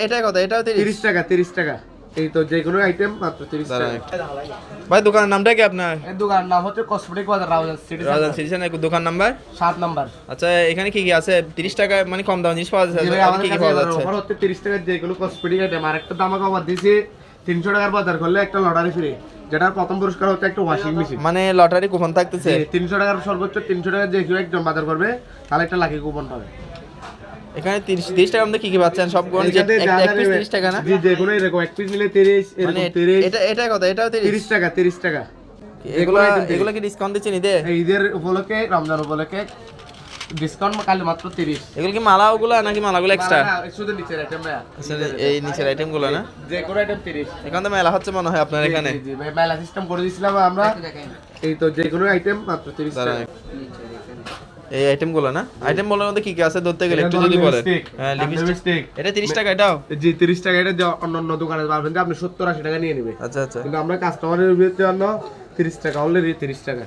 এটা কত? এটাও 30 টাকা 30 টাকা। এই তো যে কোনো আইটেম মাত্র 30 টাকা। ভাই দোকানের নামটা কি আপনার? এই দোকানের নাম হচ্ছে কসমেটিক বাজার রাউজান সিটি রাজধানী দোকান নাম্বার 7 নাম্বার। আচ্ছা এখানে কি কি আছে? 30 টাকা মানে কম দাম জিনিস পাওয়া যাচ্ছে। আর কি কি পাওয়া যাচ্ছে? অফার হচ্ছে 30 টাকা যে কোনো কসমেটিক আইটেম। আর একটা দাম অফার দিয়েছি 300 টাকার বাজার করলে একটা লটারি ফ্রি, যেটার প্রথম পুরস্কার হচ্ছে একটা ওয়াশিং মেশিন। মানে লটারি কুপন থাকতেছে 300 টাকার সর্বোচ্চ 300 টাকা যে কেউ একজন বাজার করবে তাহলে একটা লাকি কুপন পাবে। এখানে 30 টাকার মধ্যে কি কি পাচ্ছেন? সব কোন যে এক পিস 30 টাকা না? জি যে কোনো এরকম এক পিস নিলে 30 মানে এরকম 30। এটা কত? এটাও 30 টাকা 30 টাকা। এগুলা কি ডিসকাউন্ট দিচ্ছেন ঈদে? ঈদের উপলক্ষে রমজান উপলক্ষে ডিসকাউন্ট কাল মাত্র 30। এগুলো কি মালাগুলো নাকি মালাগুলো এক্সট্রা? শুধু নিচের আইটেম ভাই। আচ্ছা এই নিচের আইটেমগুলো না? যে কোনো আইটেম 30। এখন তো মেলা হচ্ছে মনে হয় আপনার এখানে। জি ভাই মেলা সিস্টেম করে দিয়েছিলাম আমরা। এই তো যে কোনো আইটেম মাত্র 30 টাকা। এই আইটেমগুলো না? আইটেম বলার মধ্যে কি কি আছে ধরতে গেলে একটু যদি বলেন। হ্যাঁ লিপস্টিক। এটা 30 টাকা এটাও? জি 30 টাকা। এটা যে অন্য দোকানে পাবেন যে আপনি 70-80 টাকা নিয়ে নেবে। আচ্ছা আচ্ছা। কিন্তু আমরা কাস্টমারের জন্য 30 টাকা, অলরেডি 30 টাকা।